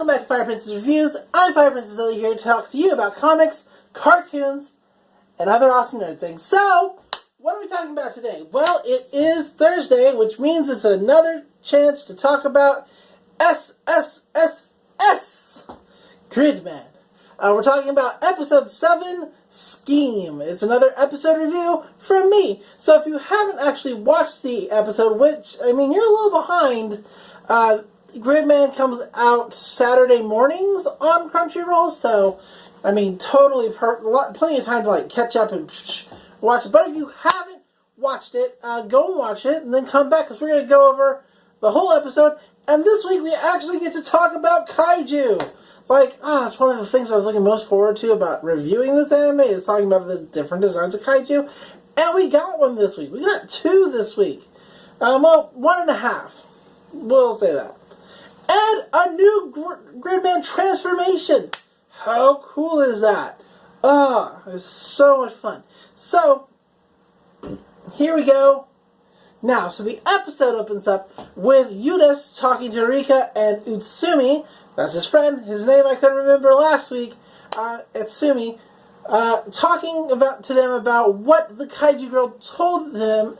Welcome back to Fire Princess Reviews. I'm Fire Princess Lily here to talk to you about comics, cartoons, and other awesome nerd things. So, what are we talking about today? Well, it is Thursday, which means it's another chance to talk about SSSS.Gridman. We're talking about Episode 7, Scheme. It's another episode review from me. So if you haven't actually watched the episode, which, I mean, you're a little behind, Gridman comes out Saturday mornings on Crunchyroll, so, I mean, totally plenty of time to, like, catch up and watch it. But if you haven't watched it, go and watch it, and then come back, because we're going to go over the whole episode. And this week, we actually get to talk about kaiju. Like, that's one of the things I was looking most forward to about reviewing this anime, is talking about the different designs of kaiju. And we got one this week. We got two this week. Well, 1.5. We'll say that. And a new Gridman transformation. How cool is that? It's so much fun. So, here we go. Now, so the episode opens up with Yuta talking to Rika and Utsumi. That's his friend. His name I couldn't remember last week. Utsumi. Talking to them about what the kaiju girl told him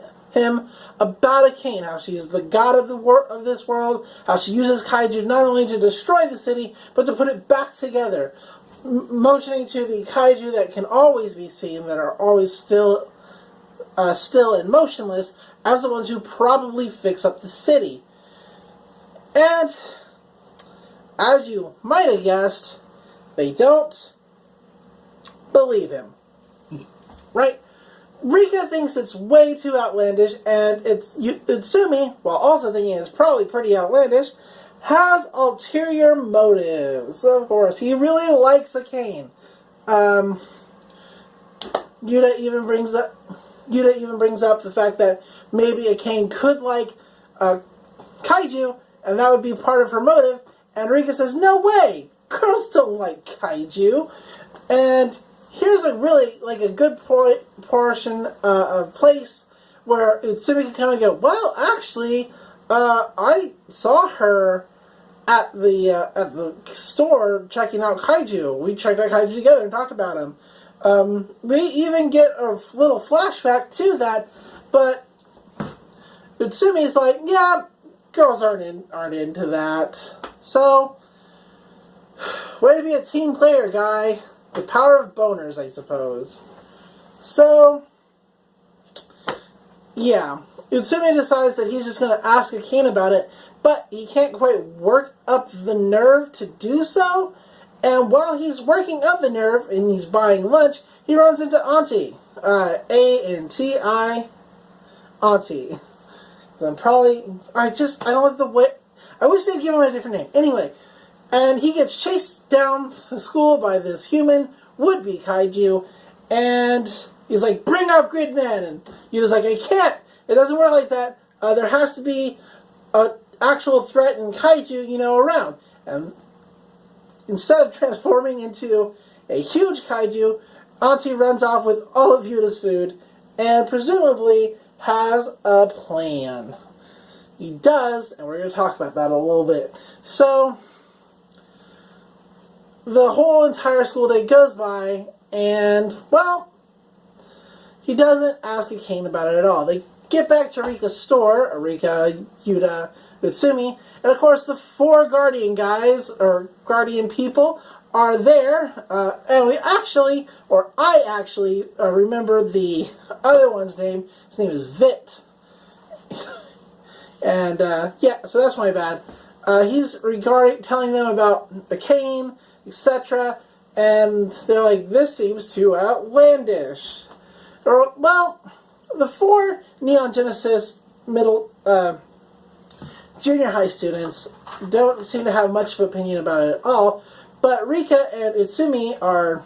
about Akane, how she's the god of this world, how she uses kaiju not only to destroy the city, but to put it back together, motioning to the kaiju that can always be seen, that are always still and motionless, as the ones who probably fix up the city. And, as you might have guessed, they don't believe him. Right? Rika thinks it's way too outlandish, and Utsumi, while also thinking it's probably pretty outlandish, has ulterior motives. Of course, he really likes Akane. Yuta even brings up the fact that maybe Akane could like kaiju, and that would be part of her motive. And Rika says, "No way! Girls don't like kaiju." And here's a really, like, a good portion of place where Utsumi can come and go, well, actually, I saw her at the store checking out kaiju. We checked out kaiju together and talked about them. We even get a little flashback to that, but Utsumi's like, yeah, girls aren't into that. So, way to be a team player, guy. The power of boners, I suppose. So, yeah. Utsumi decides that he's just going to ask Akane about it, but he can't quite work up the nerve to do so. And while he's working up the nerve and he's buying lunch, he runs into Auntie. A-N-T-I. Auntie. I don't like the way... I wish they'd give him a different name. Anyway. And he gets chased down the school by this human would-be kaiju, and he's like, bring out Gridman! And he was like, I can't! It doesn't work like that. There has to be an actual threat and kaiju, around. And instead of transforming into a huge kaiju, Auntie runs off with all of Yuta's food, and presumably has a plan. He does, and we're going to talk about that a little bit. So, the whole entire school day goes by, and, well, he doesn't ask Akane about it at all. They get back to Rika's store, Rika, Yuta, Utsumi, and of course the 4 Guardian guys, or Guardian people, are there, and I actually remember the other one's name. His name is Vit. And, yeah, so that's my bad. He's telling them about Akane, etc., and they're like, this seems too outlandish. Well, the 4 Neon Genesis junior high students don't seem to have much of an opinion about it at all, but Rika and Utsumi are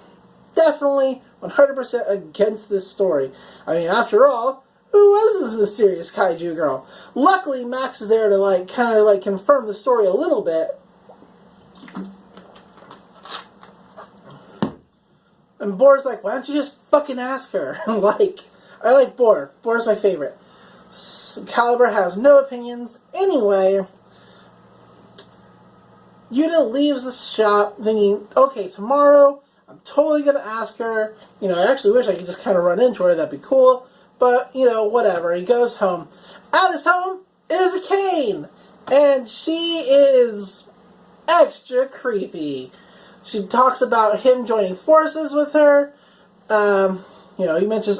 definitely 100% against this story. I mean, after all, who was this mysterious kaiju girl? Luckily, Max is there to, kind of confirm the story a little bit. And Boar's like, why don't you just fucking ask her? I like Boar. Boar's my favorite. Caliber has no opinions. Anyway, Yuta leaves the shop thinking, okay, tomorrow I'm totally going to ask her. I actually wish I could just kind of run into her. That'd be cool. But, whatever. He goes home. At his home is Akane. And she is extra creepy. She talks about him joining forces with her. He mentions,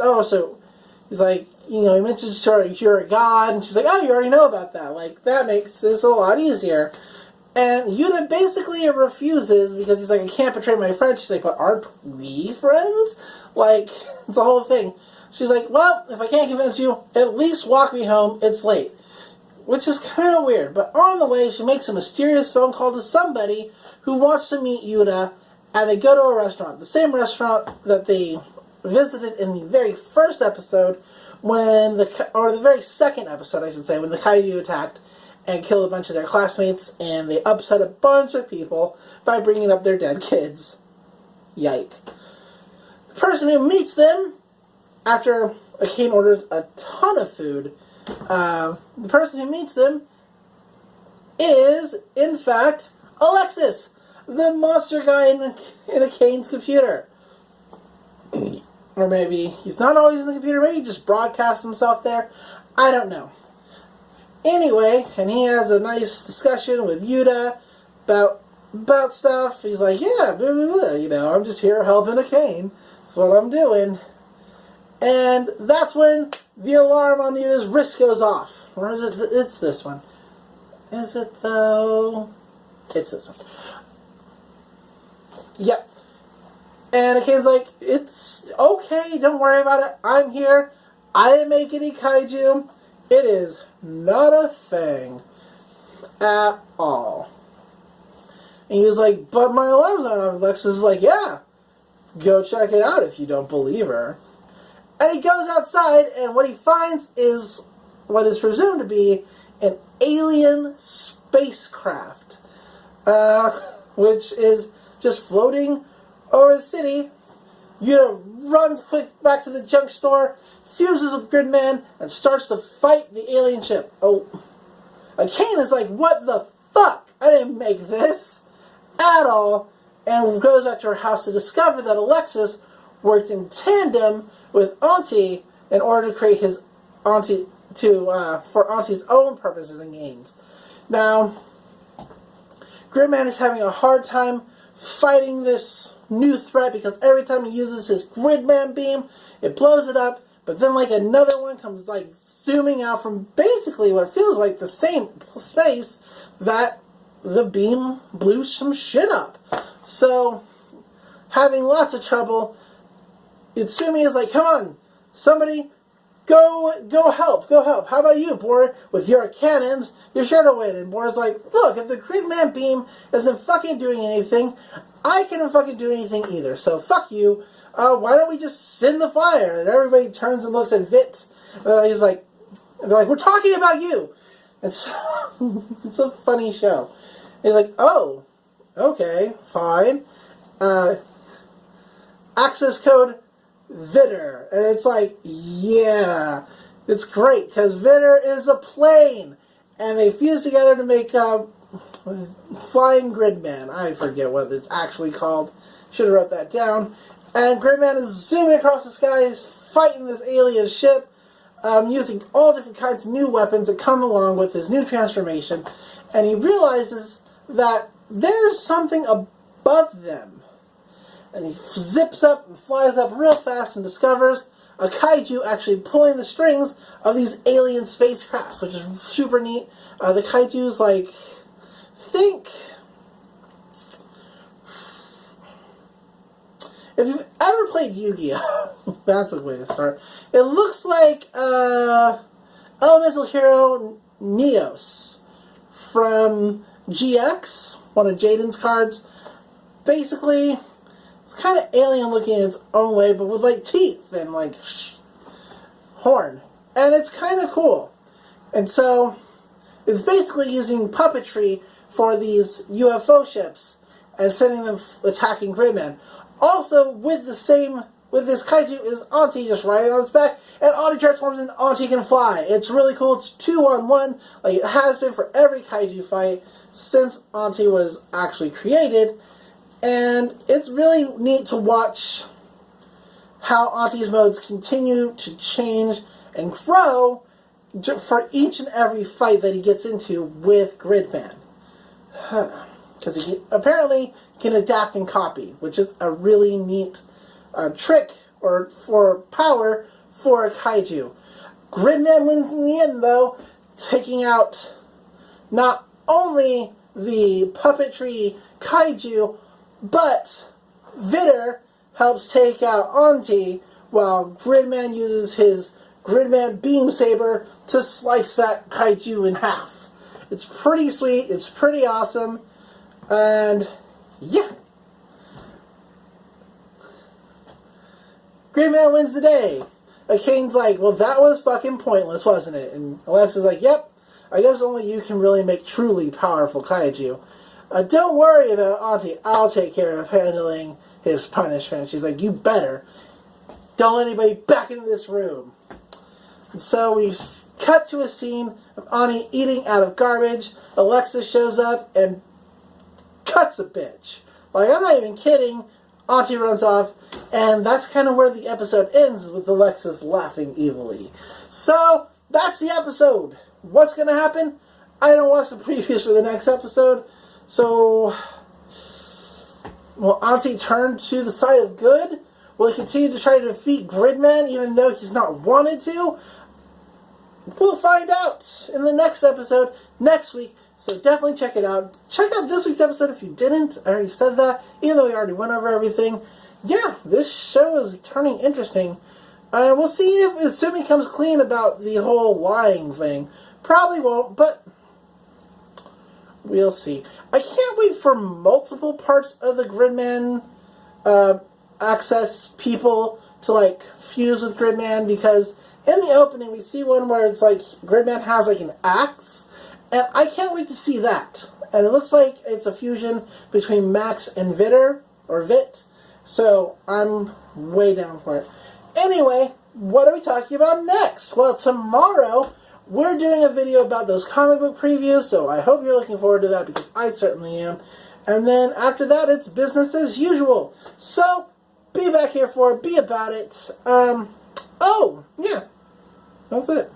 he's like, he mentions to her, you're a god. And she's like, oh, you already know about that. Like, that makes this a lot easier. And Yuta basically refuses because he's like, I can't betray my friend. She's like, but aren't we friends? Like, it's a whole thing. She's like, well, if I can't convince you, at least walk me home. It's late. Which is kind of weird. But on the way, she makes a mysterious phone call to somebody who wants to meet Yuta. And they go to a restaurant. The same restaurant that they visited in the very first episode or the very second episode, I should say, when the kaiju attacked and killed a bunch of their classmates, and they upset a bunch of people by bringing up their dead kids. Yike. The person who meets them, after Akane orders a ton of food, the person who meets them is, in fact, Alexis, the monster guy in Akane's computer. Or maybe he's not always in the computer, maybe he just broadcasts himself there. I don't know. Anyway, and he has a nice discussion with Yuta about stuff. He's like, yeah, blah, blah, blah, I'm just here helping Akane. That's what I'm doing. And that's when the alarm on Yuta's wrist goes off. Or is it? It's this one. Is it, though? It's this one. Yep. And Akane's like, it's okay, don't worry about it. I'm here. I didn't make any kaiju. It is not a thing at all. And he was like, but my alarm's not off. Alexis is like, yeah, go check it out if you don't believe her. And he goes outside, and what he finds is what is presumed to be an alien spacecraft, which is just floating over the city. Yuta runs quick back to the junk store, fuses with Gridman, and starts to fight the alien ship. Oh, Akane is like, what the fuck? I didn't make this at all. And goes back to her house to discover that Alexis worked in tandem with Auntie in order to create his Auntie for Auntie's own purposes and gains. Now, Gridman is having a hard time fighting this new threat because every time he uses his Gridman beam, it blows it up. But then, like, another one comes, like, zooming out from basically what feels like the same space that the beam blew some shit up. So, having lots of trouble, Utsumi is like, come on, somebody, go help. How about you, Bor? With your cannons, you're sure to win. And Bor's like, look, if the Gridman beam isn't fucking doing anything, I can't fucking do anything either. So, fuck you. Why don't we just send the fire? And everybody turns and looks at Vit. He's like, and they're like, we're talking about you. And so, it's a funny show. And he's like, oh, okay, fine. Access code Vitter. And it's like, yeah, it's great, because Vitter is a plane. And they fuse together to make Flying Gridman. I forget what it's actually called. Should have wrote that down. And Gridman is zooming across the sky. He's fighting this alien ship, using all different kinds of new weapons that come along with his new transformation. And he realizes that there's something above them. And he zips up and flies up real fast and discovers a kaiju actually pulling the strings of these alien spacecrafts, which is super neat. The kaiju's like, think... If you've ever played Yu-Gi-Oh! That's a way to start. It looks like Elemental Hero Neos from GX, one of Jaden's cards. Basically, it's kind of alien looking in its own way, but with like teeth and like horn. And it's kind of cool. And so, it's basically using puppetry for these UFO ships and sending them attacking Gridman. Also, with this kaiju is Auntie just riding on its back, and Auntie transforms and Auntie can fly. It's really cool. It's 2-on-1, like it has been for every kaiju fight. since Auntie was actually created. And it's really neat to watch how Auntie's modes continue to change and grow for each and every fight that he gets into with Gridman. Because he apparently can adapt and copy, which is a really neat trick or for power for a kaiju. Gridman wins in the end, though, taking out not only the puppetry kaiju, but Vitter helps take out Auntie, while Gridman uses his Gridman beam saber to slice that kaiju in half. It's pretty sweet, it's pretty awesome, and yeah. Gridman wins the day. Akane's like, well, that was fucking pointless, wasn't it? And Alexa's like, yep, I guess only you can really make truly powerful kaiju. Don't worry about Auntie, I'll take care of handling his punishment. She's like, you better. Don't let anybody back into this room. And so we cut to a scene of Auntie eating out of garbage. Alexa shows up and cuts a bitch. Like, I'm not even kidding. Auntie runs off, and that's kind of where the episode ends, with Alexis laughing evilly. So, that's the episode. What's going to happen? I don't watch the previews for the next episode. So, will Auntie turn to the side of good? Will he continue to try to defeat Gridman even though he's not wanted to? We'll find out in the next episode next week. So definitely check it out. Check out this week's episode if you didn't. I already said that, even though we already went over everything. Yeah, this show is turning interesting. We'll see if Sumi comes clean about the whole lying thing. Probably won't, but we'll see. I can't wait for multiple parts of the Gridman access people to, like, fuse with Gridman, because in the opening we see one where it's like Gridman has, like, an axe, and I can't wait to see that. And it looks like it's a fusion between Max and Vitter, or Vit, so I'm way down for it. Anyway, what are we talking about next? Well, tomorrow we're doing a video about those comic book previews, so I hope you're looking forward to that, because I certainly am. And then after that, it's business as usual. So, be back here for it, be about it. Oh, yeah, that's it.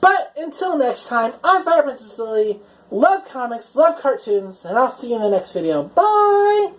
But until next time, I'm Fire Princess Lily. Love comics, love cartoons, and I'll see you in the next video. Bye!